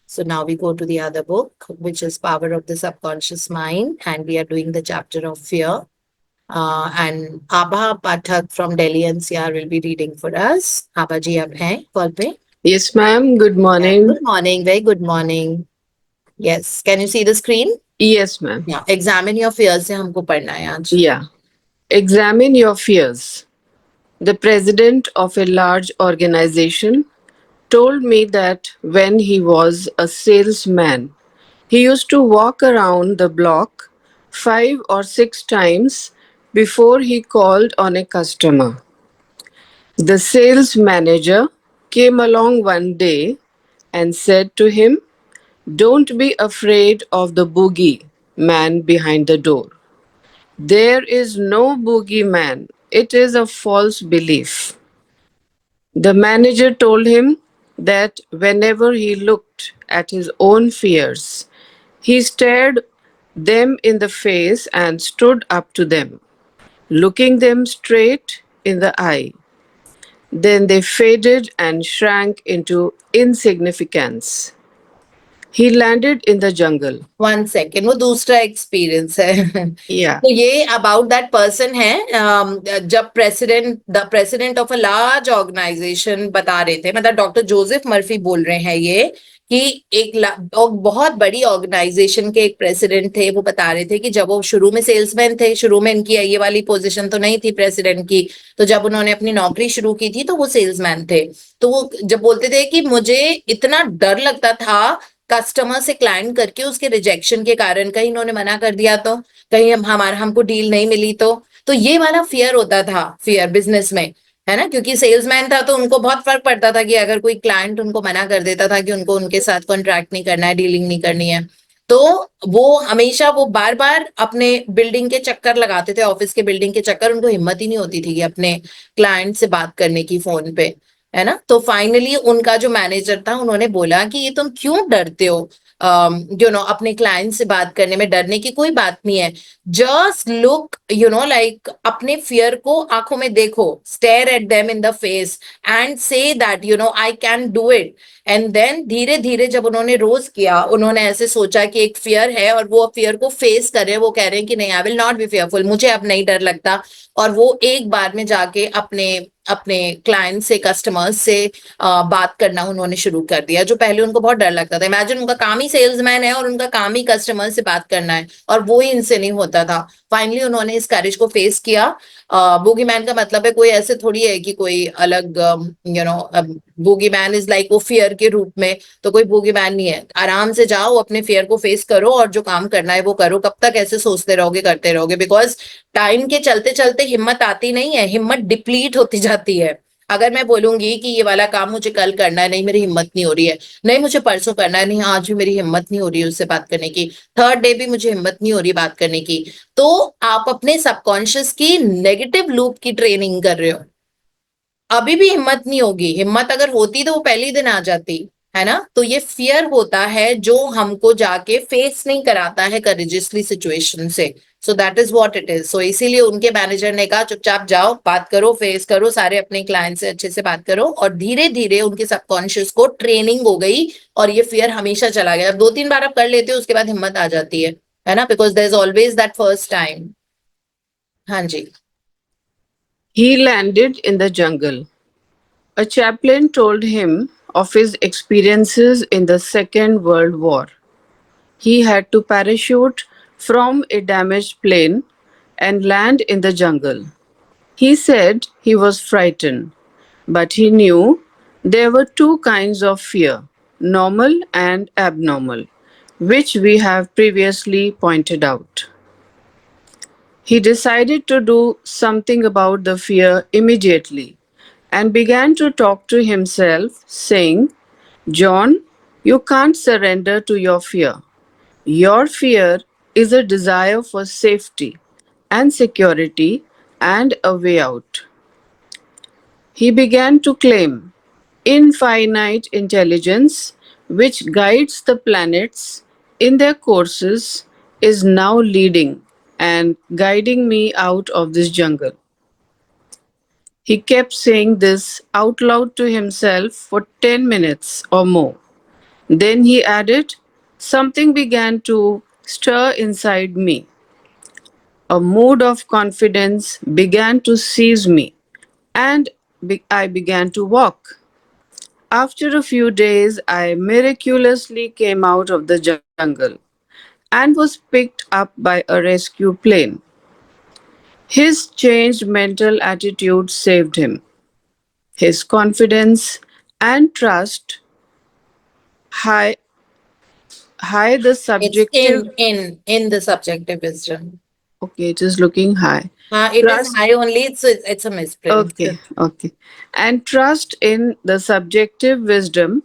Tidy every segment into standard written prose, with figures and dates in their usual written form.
So now we go to the other book, which is Power of the Subconscious Mind, and we are doing the chapter of fear. And Abha Pathak from Delhi NCR will be reading for us. Abha ji, ab hain call pe? Yes, ma'am. Good Yeah. morning. Good morning. Very good morning. Yes. Can you see the screen? Yes, ma'am. Yeah. Examine your fears से हमको पढ़ना है आज. Yeah. Examine your fears. The president of a large organization told me that when he was a salesman, he used to walk around the block 5 or 6 times before he called on a customer. The sales manager came along one day and said to him, "Don't be afraid of the boogie man behind the door. There is no boogeyman. It is a false belief." The manager told him that whenever he looked at his own fears, he stared them in the face and stood up to them, looking them straight in the eye. Then they faded and shrank into insignificance. He landed in the jungle. 1 second, वो दूसरा experience है. Yeah. तो ये about that person है. जब the president of a large organization बता रहे थे, मतलब डॉक्टर जोसेफ मर्फी बोल रहे हैं ये, कि और बहुत बड़ी ऑर्गेनाइजेशन के एक प्रेसिडेंट थे. वो बता रहे थे कि जब वो शुरू में सेल्समैन थे, शुरू में इनकी ये वाली पोजीशन तो नहीं थी प्रेसिडेंट की, तो जब उन्होंने अपनी नौकरी शुरू की थी तो वो सेल्समैन थे. तो वो जब बोलते थे कि मुझे इतना डर लगता था कस्टमर से क्लाइंट करके उसके रिजेक्शन के कारण, कहीं इन्होंने मना कर दिया तो, कहीं हमको डील नहीं मिली तो ये वाला फियर होता था, फियर बिजनेस में, है ना. क्योंकि सेल्समैन था तो उनको बहुत फर्क पड़ता था कि अगर कोई क्लाइंट उनको मना कर देता था कि उनको उनके साथ कॉन्ट्रैक्ट नहीं करना है, डीलिंग नहीं करनी है, तो वो हमेशा वो बार बार अपने बिल्डिंग के चक्कर लगाते थे, ऑफिस के बिल्डिंग के चक्कर. उनको हिम्मत ही नहीं होती थी कि अपने क्लाइंट से बात करने की फोन पे, है ना. तो फाइनली उनका जो मैनेजर था, उन्होंने बोला कि ये तुम क्यों डरते हो, अपने क्लाइंट से बात करने में डरने की कोई बात नहीं है. जस्ट लुक, लाइक अपने फियर को आंखों में देखो, stare at them in the face and say that I can do it. And then धीरे धीरे जब उन्होंने रोज किया, उन्होंने ऐसे सोचा कि एक फियर है और वो फियर को फेस कर रहे हैं. वो कह रहे हैं कि नहीं, I will not be fearful, मुझे अब नहीं डर लगता. और वो एक बार में जाके अपने अपने क्लाइंट से, कस्टमर्स से बात करना उन्होंने शुरू कर दिया, जो पहले उनको बहुत डर लगता था. इमेजिन, उनका काम ही सेल्समैन है और उनका काम ही कस्टमर से बात करना है, और वो ही इनसे नहीं होता था. फाइनली उन्होंने इस करेज को फेस किया. बूगीमैन का मतलब है कोई ऐसे थोड़ी है कि कोई अलग, बूगीमैन इज लाइक वो फियर के रूप में, तो कोई बूगीमैन नहीं है. आराम से जाओ, अपने फियर को फेस करो और जो काम करना है वो करो. कब तक ऐसे सोचते रहोगे, करते रहोगे? बिकॉज टाइम के चलते चलते हिम्मत आती नहीं है, हिम्मत डिप्लीट होती जाती है. अगर मैं बोलूंगी कि ये वाला काम मुझे कल करना है, नहीं मेरी हिम्मत नहीं हो रही है, नहीं मुझे परसों करना है, नहीं आज भी मेरी हिम्मत नहीं हो रही है उससे बात करने की, थर्ड डे भी मुझे हिम्मत नहीं हो रही बात करने की, तो आप अपने सबकॉन्शियस की नेगेटिव लूप की ट्रेनिंग कर रहे हो. अभी भी हिम्मत नहीं होगी. हिम्मत अगर होती तो वो पहले ही दिन आ जाती, है ना. तो ये फियर होता है जो हमको जाके फेस नहीं कराता है करेजियसली सिचुएशन से. So that is what it is. So इसीलिए उनके मैनेजर ने कहा चुपचाप जाओ, बात करो, फेस करो, सारे अपने क्लाइंट से अच्छे से बात करो. और धीरे धीरे उनके सबकॉन्शियस को ट्रेनिंग हो गई और ये फियर हमेशा चला गया. 2-3 बार आप कर लेते हो, उसके बाद हिम्मत आ जाती है ना. Because there is always that first time. हाँ जी. He landed in the jungle. A chaplain told him of his experiences in the Second World War. He had to parachute from a damaged plane and land in the jungle. He said he was frightened, but he knew there were two kinds of fear, normal and abnormal, which we have previously pointed out. He decided to do something about the fear immediately and began to talk to himself, saying, "John, you can't surrender to your fear. Your fear is a desire for safety and security and a way out." He began to claim infinite intelligence, which guides the planets in their courses, is now leading and guiding me out of this jungle. He kept saying this out loud to himself for 10 minutes or more. Then he added, something began to stir inside me. A mood of confidence began to seize me, and I began to walk. After a few days, I miraculously came out of the jungle and was picked up by a rescue plane. His changed mental attitude saved him. His confidence and trust, high, high the It's subjective. in the subjective wisdom. Okay, it is looking high. It is Trust. high only. It's a misprint. Okay, okay. And trust in the subjective wisdom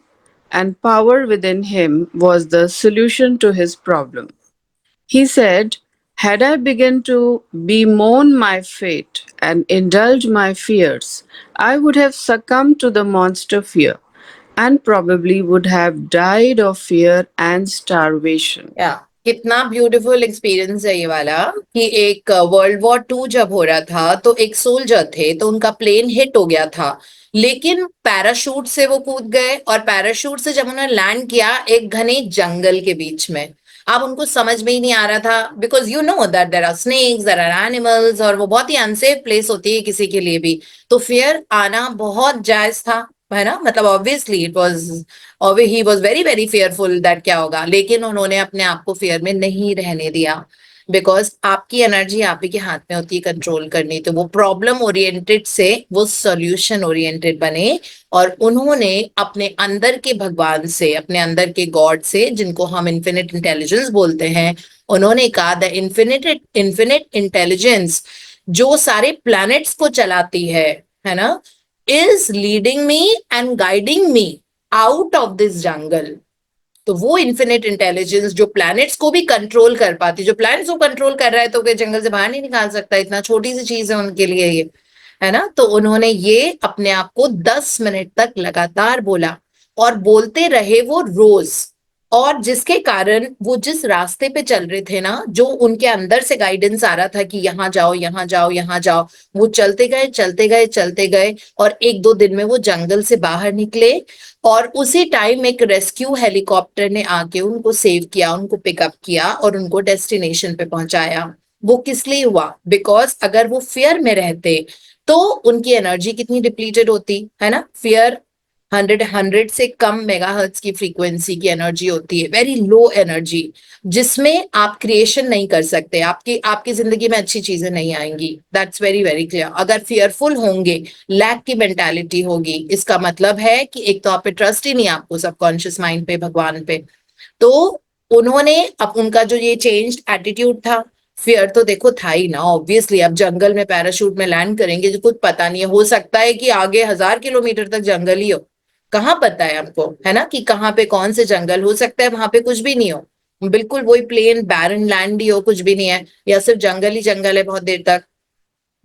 and power within him was the solution to his problem. He said, had I begun to bemoan my fate and indulge my fears, I would have succumbed to the monster fear and probably would have died of fear and starvation. या कितना beautiful experience है ये वाला कि एक world war to जब हो रहा था तो एक सोल्जर थे तो उनका प्लेन हिट हो गया था लेकिन पैराशूट से वो कूद गए और पैराशूट से जब उन्होंने लैंड किया एक घने जंगल के बीच में अब उनको समझ में ही नहीं आ रहा था because you know that there are snakes there are animals और वो बहुत ही अनसेफ प्लेस होती है किसी के लिए भी तो फियर आना बहुत जायज था है ना मतलब ऑब्वियसली इट वाज और he was very very fearful that क्या होगा लेकिन उन्होंने अपने आप को फेयर में नहीं रहने दिया बिकॉज आपकी एनर्जी आप ही के हाथ में होती है कंट्रोल करनी तो वो प्रॉब्लम ओरिएंटेड से वो सॉल्यूशन ओरिएंटेड बने और उन्होंने अपने अंदर के भगवान से अपने अंदर के गॉड से जिनको हम इन्फिनिट इंटेलिजेंस बोलते हैं उन्होंने कहा द इन्फिनिट इंटेलिजेंस जो सारे प्लैनेट्स को चलाती है ना is leading me and guiding me out of this jungle तो वो इन्फिनिट इंटेलिजेंस जो प्लैनेट्स को भी कंट्रोल कर पाती जो प्लैनेट्स को कंट्रोल कर रहा है तो जंगल से बाहर नहीं निकाल सकता इतना छोटी सी चीज है उनके लिए ये है ना तो उन्होंने ये अपने आप को 10 मिनट तक लगातार बोला और बोलते रहे वो रोज और जिसके कारण वो जिस रास्ते पे चल रहे थे ना जो उनके अंदर से गाइडेंस आ रहा था कि यहाँ जाओ यहाँ जाओ यहाँ जाओ वो चलते गए चलते गए चलते गए और 1-2 दिन में वो जंगल से बाहर निकले और उसी टाइम एक रेस्क्यू हेलीकॉप्टर ने आके उनको सेव किया उनको पिकअप किया और उनको डेस्टिनेशन पे पहुंचाया वो किस लिए हुआ बिकॉज अगर वो फियर में रहते तो उनकी एनर्जी कितनी डिप्लीटेड होती है ना फियर 100 से कम मेगाहर्ट्ज की फ्रीक्वेंसी की एनर्जी होती है वेरी लो एनर्जी जिसमें आप क्रिएशन नहीं कर सकते आपकी आपकी जिंदगी में अच्छी चीजें नहीं आएंगी दैट्स वेरी वेरी क्लियर अगर फियरफुल होंगे लैक की मेंटालिटी होगी इसका मतलब है कि एक तो आप पे ट्रस्ट ही नहीं आपको सबकॉन्शियस माइंड पे भगवान पे तो उन्होंने अब उनका जो ये चेंज्ड एटीट्यूड था फियर तो देखो था ही ना ऑब्वियसली अब जंगल में पैराशूट में लैंड करेंगे जो कुछ पता नहीं है हो सकता है कि आगे 1000 किलोमीटर तक जंगल ही हो कहाँ पता है हमको है ना कि कहाँ पे कौन से जंगल हो सकता है वहां पे कुछ भी नहीं हो बिल्कुल वही प्लेन बैरन लैंड ही हो कुछ भी नहीं है या सिर्फ जंगल ही जंगल है बहुत देर तक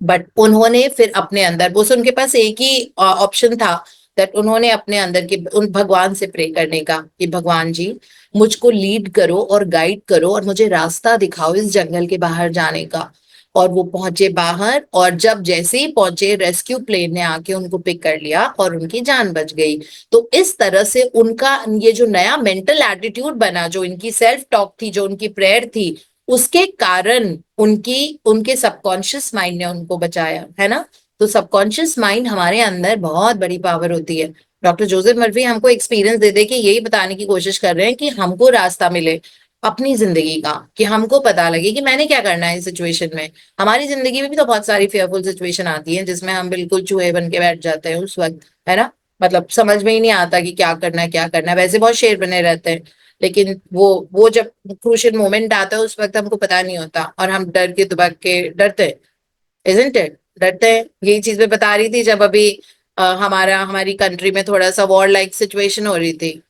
बट उन्होंने फिर अपने अंदर वो उनके पास एक ही ऑप्शन था दैट उन्होंने अपने अंदर के उन भगवान से प्रे करने का कि भगवान जी मुझको लीड करो और गाइड करो और मुझे रास्ता दिखाओ इस जंगल के बाहर जाने का और वो पहुंचे बाहर और जब जैसे ही पहुंचे रेस्क्यू प्लेन ने आके उनको पिक कर लिया और उनकी जान बच गई तो इस तरह से उनका ये जो नया मेंटल एटीट्यूड बना जो इनकी सेल्फ टॉक थी जो उनकी प्रेयर थी उसके कारण उनकी उनके सबकॉन्शियस माइंड ने उनको बचाया है ना तो सबकॉन्शियस माइंड हमारे अंदर बहुत बड़ी पावर होती है डॉक्टर जोसेफ मर्फी हमको एक्सपीरियंस दे दे के यही बताने की कोशिश कर रहे हैं कि हमको रास्ता मिले अपनी जिंदगी का कि हमको पता लगे कि मैंने क्या करना है इस सिचुएशन में हमारी जिंदगी में भी तो बहुत सारी फेयरफुल सिचुएशन आती है जिसमें हम बिल्कुल चूहे बन के बैठ जाते हैं उस वक्त है ना मतलब समझ में ही नहीं आता कि क्या करना है वैसे बहुत शेर बने रहते हैं लेकिन वो जब क्रूशियल मोमेंट आता है उस वक्त हमको पता नहीं होता और हम डर के दुबक के डरते हैं इजंट इट डरते हैं यही चीज मैं बता रही थी जब अभी हमारी कंट्री में थोड़ा सा वॉर लाइक सिचुएशन हो रही थी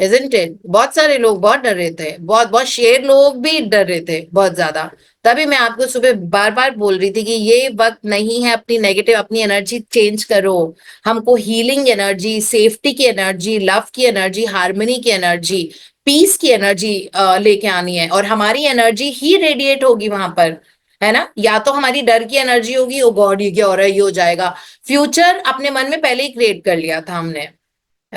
इजंट इट बहुत सारे लोग बहुत डर रहे थे बहुत बहुत शेर लोग भी डर रहे थे बहुत ज्यादा तभी मैं आपको सुबह बार बार बोल रही थी कि ये वक्त नहीं है अपनी नेगेटिव अपनी एनर्जी चेंज करो हमको हीलिंग एनर्जी सेफ्टी की एनर्जी लव की एनर्जी हार्मनी की एनर्जी पीस की एनर्जी लेके आनी है और हमारी एनर्जी ही रेडिएट होगी वहां पर है ना या तो हमारी डर की एनर्जी होगी ओ गॉड ये क्या हो रहा है ये हो जाएगा फ्यूचर अपने मन में पहले ही क्रिएट कर लिया था हमने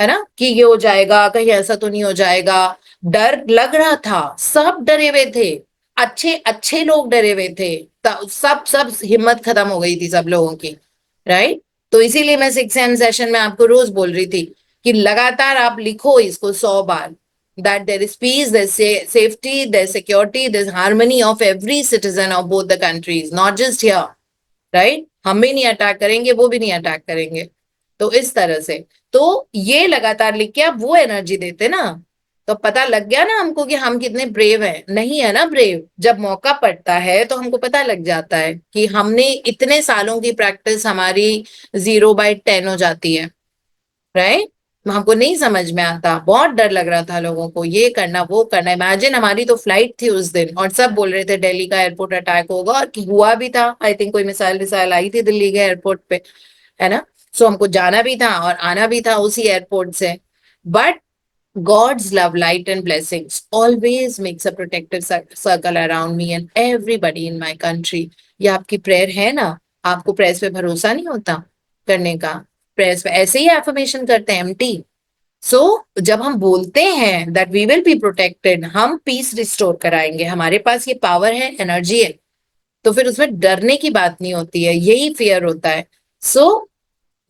है ना, कि ये हो जाएगा, कहीं ऐसा तो नहीं हो जाएगा। डर लग रहा था, सब डरे हुए थे, अच्छे अच्छे लोग डरे हुए थे, सब सब हिम्मत खत्म हो गई थी सब लोगों की, राइट। तो इसीलिए मैं 6 AM सेशन में आपको रोज बोल रही थी कि लगातार आप लिखो इसको 100 बार, that there is peace, there's safety, there's security, there's harmony of every citizen of both the countries, not just here, right? हम भी नहीं अटैक करेंगे, वो भी नहीं अटैक करेंगे। तो इस तरह से, तो ये लगातार लिख के आप वो एनर्जी देते ना, तो पता लग गया ना हमको कि हम कितने ब्रेव हैं। नहीं है ना ब्रेव, जब मौका पड़ता है तो हमको पता लग जाता है कि हमने इतने सालों की प्रैक्टिस हमारी 0/10 हो जाती है, राइट। हमको नहीं समझ में आता, बहुत डर लग रहा था लोगों को, ये करना वो करना। इमेजिन हमारी तो फ्लाइट थी उस दिन और सब बोल रहे थे दिल्ली का एयरपोर्ट अटैक होगा, और हुआ भी था। आई थिंक कोई मिसाइल विसाइल आई थी दिल्ली के एयरपोर्ट पे, है ना। सो हमको जाना भी था और आना भी था उसी एयरपोर्ट से। But God's love, light, and blessings always makes a protective circle around me and everybody in my country. ये आपकी प्रेयर है ना, आपको प्रेस पे भरोसा नहीं होता करने का, प्रेस पे ऐसे ही एफर्मेशन करते हैं एम्प्टी। सो जब हम बोलते हैं that we will be protected, हम पीस रिस्टोर कराएंगे, हमारे पास ये पावर है, एनर्जी है, तो फिर उसमें डरने की बात नहीं होती है, यही फियर होता है। So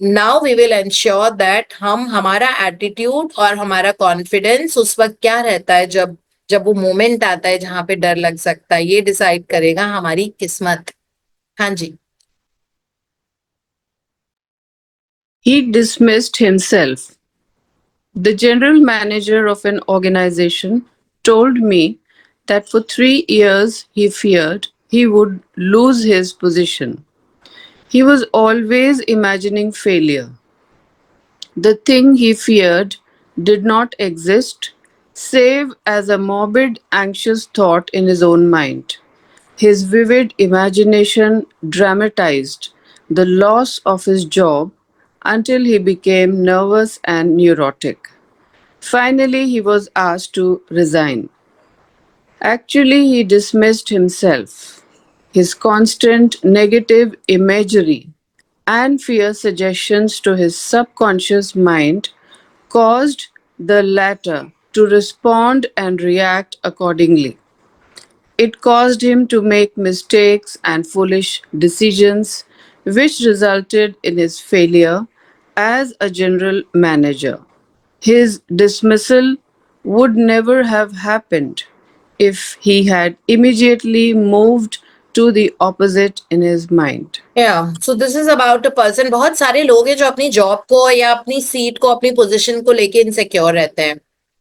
now we will ensure that हम, हमारा एटीट्यूड और हमारा कॉन्फिडेंस उस वक्त क्या रहता है, जब जब वो मोमेंट आता है जहां पे डर लग सकता है, ये डिसाइड करेगा हमारी किस्मत। हाँ जी। He dismissed himself. The general manager of an organization told me that for 3 years he feared he would lose his position. He was always imagining failure. The thing he feared did not exist, save as a morbid, anxious thought in his own mind. His vivid imagination dramatized the loss of his job until he became nervous and neurotic. Finally, he was asked to resign. Actually, he dismissed himself. His constant negative imagery and fear suggestions to his subconscious mind caused the latter to respond and react accordingly. It caused him to make mistakes and foolish decisions, which resulted in his failure as a general manager. His dismissal would never have happened if he had immediately moved to the opposite in his mind. So this is about a person, बहुत सारे लोग हैं जो अपनी job को या अपनी seat को, अपनी पोजीशन को लेके इनसिक्योर रहते हैं।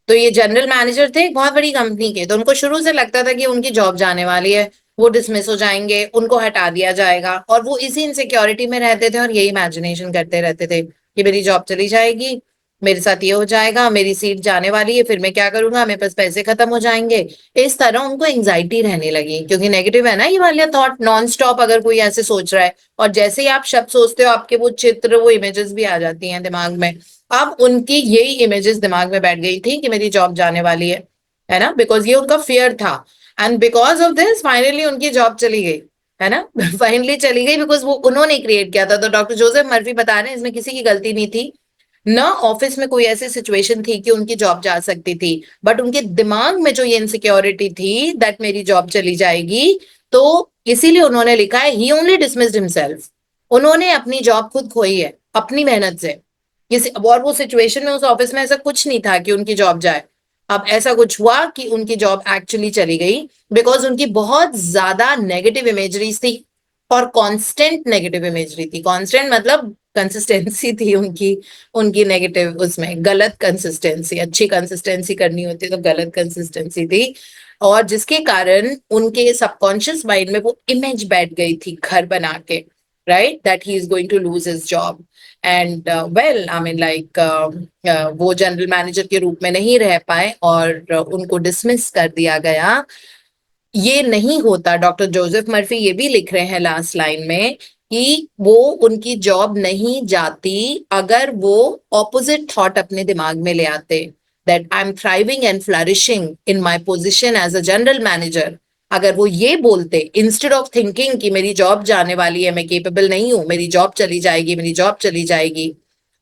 तो ये जनरल मैनेजर थे एक बहुत बड़ी कंपनी के, तो उनको शुरू से लगता था कि उनकी जॉब जाने वाली है, वो डिसमिस हो जाएंगे, उनको हटा दिया जाएगा, और वो इसी इनसिक्योरिटी में रहते थे और यही इमेजिनेशन करते रहते थे कि मेरी जॉब चली जाएगी, मेरे साथ ये हो जाएगा, मेरी सीट जाने वाली है, फिर मैं क्या करूंगा, मेरे पास पैसे खत्म हो जाएंगे। इस तरह उनको एंग्जाइटी रहने लगी, क्योंकि नेगेटिव है ना ये वाला थॉट नॉन स्टॉप, अगर कोई ऐसे सोच रहा है। और जैसे ही आप शब्द सोचते हो, आपके वो चित्र, वो इमेजेस भी आ जाती हैं दिमाग में। अब उनकी यही इमेजेस दिमाग में बैठ गई थी कि मेरी जॉब जाने वाली है ना, बिकॉज ये उनका फियर था। And because of this finally उनकी जॉब चली गई, है ना। फाइनली चली गई, बिकॉज वो उन्होंने क्रिएट किया था। तो डॉक्टर जोसेफ मर्फी बता रहे हैं इसमें किसी की गलती नहीं थी ना, ऑफिस में कोई ऐसी सिचुएशन थी कि उनकी जॉब जा सकती थी, बट उनके दिमाग में जो ये इनसिक्योरिटी थी दैट मेरी जॉब चली जाएगी, तो इसीलिए उन्होंने लिखा है ही ओनली डिसमिस्ड हिमसेल्फ। उन्होंने अपनी जॉब खुद खोई है अपनी मेहनत से। और वो सिचुएशन में, उस ऑफिस में ऐसा कुछ नहीं था कि उनकी जॉब जाए। अब ऐसा कुछ हुआ कि उनकी जॉब एक्चुअली चली गई, बिकॉज उनकी बहुत ज्यादा नेगेटिव इमेजरीज थी, और कांस्टेंट नेगेटिव इमेजरी थी। कांस्टेंट मतलब कंसिस्टेंसी थी उनकी, उनकी नेगेटिव, उसमें गलत कंसिस्टेंसी, अच्छी कंसिस्टेंसी करनी होती तो गलत कंसिस्टेंसी थी, और जिसके कारण उनके सबकॉन्शियस माइंड में वो इमेज बैठ गई थी घर बना के, right, that he is going to lose his job. And well, I mean like, वो जनरल मैनेजर के रूप में नहीं रह पाए और उनको डिसमिस कर दिया गया। ये नहीं होता। डॉक्टर जोसेफ मर्फी ये भी लिख रहे हैं लास्ट लाइन में कि वो, उनकी जॉब नहीं जाती अगर वो ऑपोजिट थॉट अपने दिमाग में ले आते, that I am thriving and flourishing in my position as a general manager. अगर वो ये बोलते इंस्टेड ऑफ थिंकिंग कि मेरी जॉब जाने वाली है, मैं केपेबल नहीं हूं, मेरी जॉब चली जाएगी, मेरी जॉब चली जाएगी,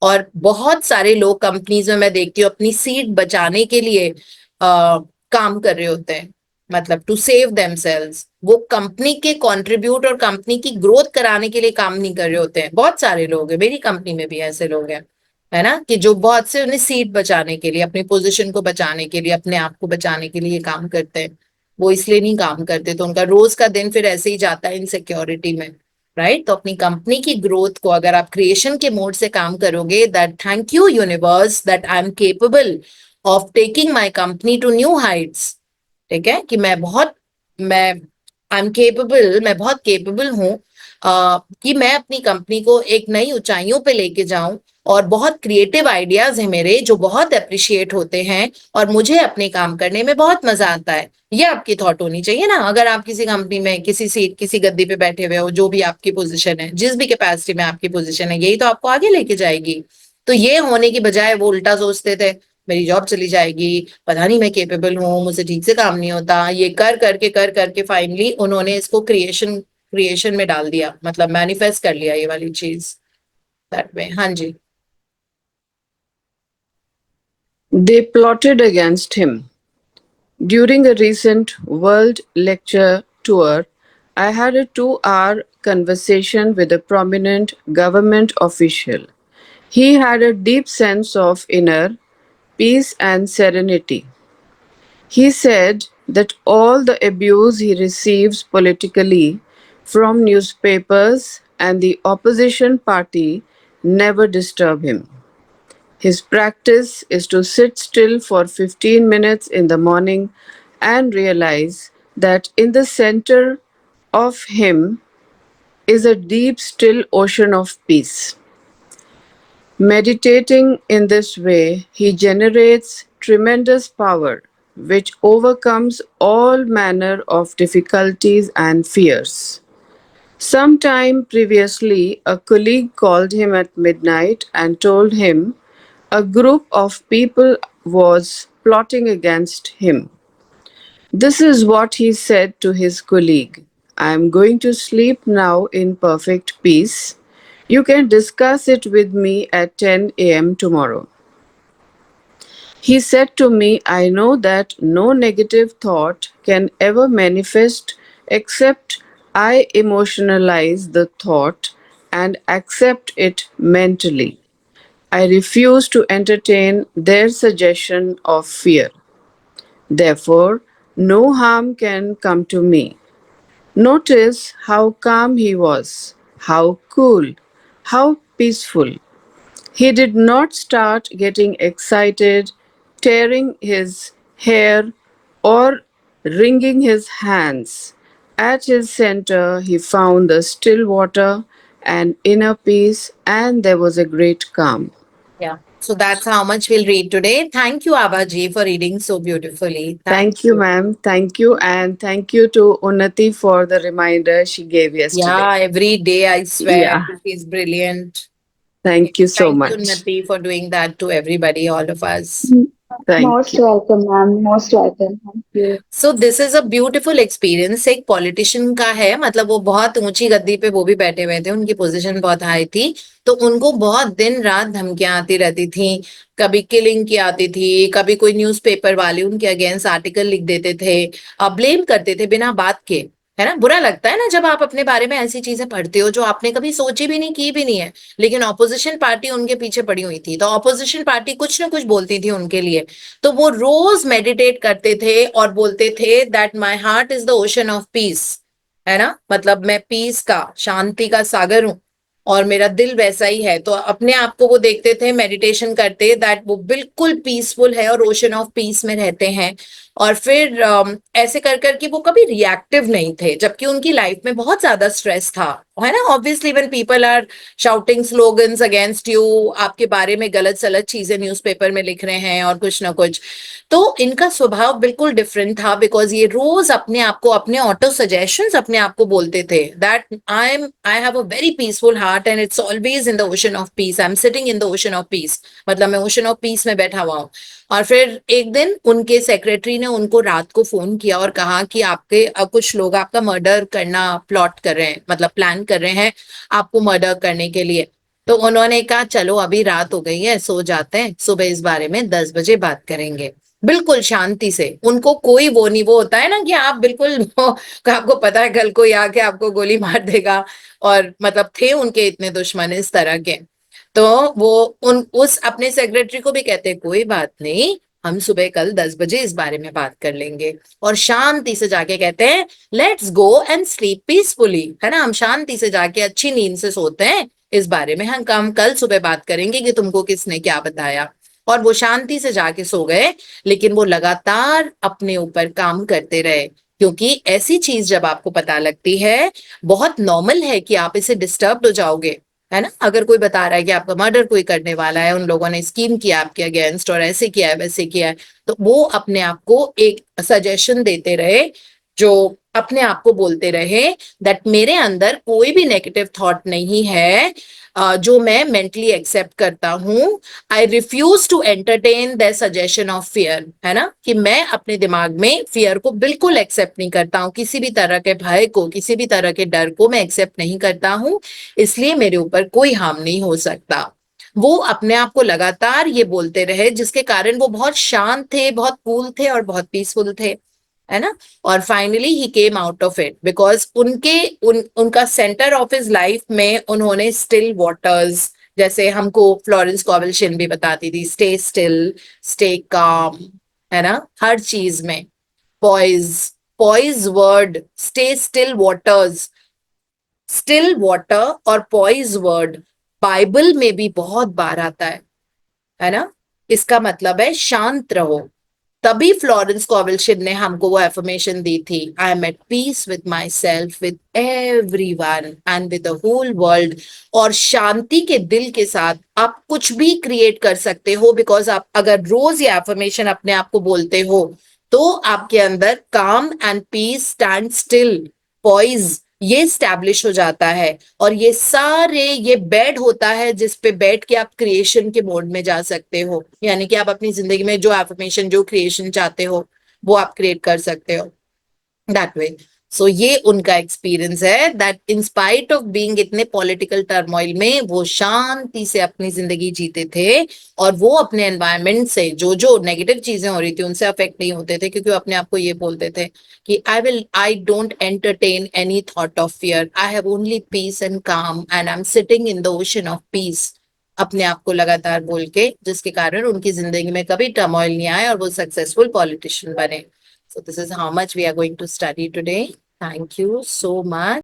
और बहुत सारे लोग कंपनीज में मैं देखती हूँ अपनी सीट बचाने के लिए काम कर रहे होते हैं, मतलब टू सेव देमसेल्व्स। वो कंपनी के कंट्रीब्यूट और कंपनी की ग्रोथ कराने के लिए काम नहीं कर रहे होते हैं। बहुत सारे लोग हैं, मेरी कंपनी में भी ऐसे लोग हैं, है ना, कि जो बहुत से उन्हें सीट बचाने के लिए, अपनी पोजीशन को बचाने के लिए, अपने आप को बचाने के लिए काम करते हैं। वो इसलिए नहीं काम करते, तो उनका रोज का दिन फिर ऐसे ही जाता है इनसिक्योरिटी में, राइट। तो अपनी कंपनी की ग्रोथ को अगर आप क्रिएशन के मोड से काम करोगे, that thank you universe that I am capable of taking my company to new heights. ठीक है, कि मैं आई एम केपेबल, मैं बहुत केपेबल हूँ कि मैं अपनी कंपनी को एक नई ऊंचाइयों पे लेके जाऊं, और बहुत क्रिएटिव आइडियाज हैं मेरे जो बहुत अप्रिशिएट होते हैं, और मुझे अपने काम करने में बहुत मजा आता है। ये आपकी थॉट होनी चाहिए ना। अगर आप किसी कंपनी में किसी सीट किसी गद्दी पे बैठे हुए हो, जो भी आपकी पोजीशन है, जिस भी कैपेसिटी में आपकी पोजीशन है, यही तो आपको आगे लेके जाएगी। तो ये होने की बजाय वो उल्टा सोचते थे, मेरी जॉब चली जाएगी, पता नहीं मैं केपेबल हूँ, मुझे ठीक से काम नहीं होता, ये कर करके फाइनली उन्होंने इसको क्रिएशन क्रिएशन में डाल दिया, मतलब मैनिफेस्ट कर लिया ये वाली चीज, दैट वे। हाँ जी। They plotted against him. During a recent World Lecture Tour, I had a 2 hour conversation with a prominent government official. He had a deep sense of inner peace and serenity. He said that all the abuse he receives politically from newspapers and the opposition party never disturb him. His practice is to sit still for 15 minutes in the morning and realize that in the center of him is a deep, still ocean of peace. Meditating in this way, he generates tremendous power which overcomes all manner of difficulties and fears. Sometime previously, a colleague called him at midnight and told him a group of people was plotting against him. This is what he said to his colleague: I am going to sleep now in perfect peace. You can discuss it with me at 10 a.m. tomorrow. He said to me, I know that no negative thought can ever manifest except I emotionalize the thought and accept it mentally. I refuse to entertain their suggestion of fear. Therefore, no harm can come to me. Notice how calm he was, how cool, how peaceful. He did not start getting excited, tearing his hair, or wringing his hands. At his center, he found the still water and inner peace, and there was a great calm. Yeah. So that's how much we'll read today. Thank you, Abaji, for reading so beautifully. Thank you, ma'am. Thank you. And thank you to Unnati for the reminder she gave yesterday. Yeah, every day, I swear, Yeah. she's brilliant. Thank you so Thank you, much. Nati, for doing that to everybody, all of us. Thank Most you. welcome, ma'am. Most welcome. Thank you. So this is a beautiful experience. एक politician का है, मतलब वो बहुत ऊंची गद्दी पे वो भी बैठे हुए थे, उनकी पोजीशन बहुत हाई थी, तो उनको बहुत दिन रात धमकियां आती रहती थी, कभी किलिंग की आती थी, कभी कोई न्यूज़पेपर वाले उनके अगेंस्ट आर्टिकल लिख देते थे, ब्लेम करते थे बिना बात के, है ना। बुरा लगता है ना जब आप अपने बारे में ऐसी चीजें पढ़ते हो जो आपने कभी सोची भी नहीं, की भी नहीं है, लेकिन ऑपोजिशन पार्टी उनके पीछे पड़ी हुई थी, तो ऑपोजिशन पार्टी कुछ ना कुछ बोलती थी उनके लिए। तो वो रोज मेडिटेट करते थे और बोलते थे that my heart is the ocean of piece, है ना, मतलब मैं पीस का, शांति का सागर हूं, और मेरा दिल वैसा ही है। तो अपने आप को वो देखते थे मेडिटेशन करते, दैट वो बिल्कुल पीसफुल है और ओशन ऑफ पीस में रहते हैं। और फिर ऐसे कर करके वो कभी रिएक्टिव नहीं थे, जबकि उनकी लाइफ में बहुत ज्यादा स्ट्रेस था, है ना। Obviously when people are shouting slogans against you, आपके बारे में गलत सलत चीजें न्यूज़पेपर में लिख रहे हैं और कुछ ना कुछ, तो इनका स्वभाव बिल्कुल डिफरेंट था, बिकॉज ये रोज अपने आप को, अपने ऑटो सजेशंस अपने आप को बोलते थे that I have a very peaceful heart and it's always in the ocean of piece, I am sitting in the ocean of piece, मतलब मैं ओशन ऑफ पीस में बैठा हुआ हूँ। और फिर एक दिन उनके सेक्रेटरी ने उनको रात को फोन किया और कहा कि आपके कुछ लोग आपका मर्डर करना प्लॉट कर रहे हैं, मतलब प्लान कर रहे हैं आपको मर्डर करने के लिए। तो उन्होंने कहा चलो अभी रात हो गई है, सो जाते हैं, सुबह इस बारे में 10 बजे बात करेंगे। बिल्कुल शांति से, उनको कोई वो नहीं, वो होता है ना कि आप बिल्कुल आपको पता है कल कोई आके आपको गोली मार देगा, और मतलब थे उनके इतने दुश्मन इस तरह के। तो वो उस अपने सेक्रेटरी को भी कहते हैं कोई बात नहीं, हम सुबह कल 10 बजे इस बारे में बात कर लेंगे। और शांति से जाके कहते हैं let's go and sleep peacefully, है ना, हम शांति से जाके अच्छी नींद से सोते हैं, इस बारे में हम कल सुबह बात करेंगे कि तुमको किसने क्या बताया। और वो शांति से जाके सो गए, लेकिन वो लगातार अपने ऊपर काम करते रहे, क्योंकि ऐसी चीज जब आपको पता लगती है, बहुत नॉर्मल है कि आप इसे डिस्टर्ब हो जाओगे, है ना। अगर कोई बता रहा है कि आपका मर्डर कोई करने वाला है, उन लोगों ने स्कीम किया आपके अगेंस्ट और ऐसे किया है वैसे किया है, तो वो अपने आप को एक सजेशन देते रहे, जो अपने आप को बोलते रहे दैट मेरे अंदर कोई भी नेगेटिव थॉट नहीं है जो मैं मेंटली एक्सेप्ट करता हूं। I refuse to entertain the suggestion of fear, है ना, कि मैं अपने दिमाग में फियर को बिल्कुल एक्सेप्ट नहीं करता हूं, किसी भी तरह के भय को, किसी भी तरह के डर को मैं एक्सेप्ट नहीं करता हूं, इसलिए मेरे ऊपर कोई हार्म नहीं हो सकता। वो अपने आप को लगातार ये बोलते रहे, जिसके कारण वो बहुत शांत थे, बहुत कूल थे और बहुत पीसफुल थे, है ना। और finally he came out of it, because उनका सेंटर ऑफ हिज लाइफ में उन्होंने स्टिल वाटर्स, जैसे हमको फ्लोरेंस कॉवलशिन भी बताती थी, स्टे स्टिल, स्टे काम, है ना, हर चीज में poise, poise word, stay still waters, still water और पॉइज वर्ड बाइबल में भी बहुत बार आता है ना। इसका मतलब है शांत रहो। तभी फ्लोरेंस कॉवलशिन ने हमको वो एफर्मेशन दी थी, I am at peace with myself, with everyone and with the whole world. और शांति के दिल के साथ आप कुछ भी क्रिएट कर सकते हो, बिकॉज आप अगर रोज ये एफर्मेशन अपने आप को बोलते हो, तो आपके अंदर calm and peace, stand still, poise, ये स्टैब्लिश हो जाता है। और ये सारे, ये बेड होता है जिस पे बैठ के आप क्रिएशन के मोड में जा सकते हो, यानी कि आप अपनी जिंदगी में जो एफर्मेशन, जो क्रिएशन चाहते हो, वो आप क्रिएट कर सकते हो दैट वे। सो ये उनका एक्सपीरियंस है that in spite of being इतने पॉलिटिकल टर्मोइल में, वो शांति से अपनी जिंदगी जीते थे, और वो अपने एनवायरनमेंट से जो जो नेगेटिव चीजें हो रही थी उनसे अफेक्ट नहीं होते थे, क्योंकि वो अपने आप को ये बोलते थे कि I don't entertain any thought of fear, I have only peace and calm and I am sitting in the ocean of peace, अपने आप को लगातार बोल के, जिसके कारण उनकी जिंदगी में कभी टर्मोइल नहीं आए और वो सक्सेसफुल पॉलिटिशियन बने। So this is how much we are going to study today. Thank you so much.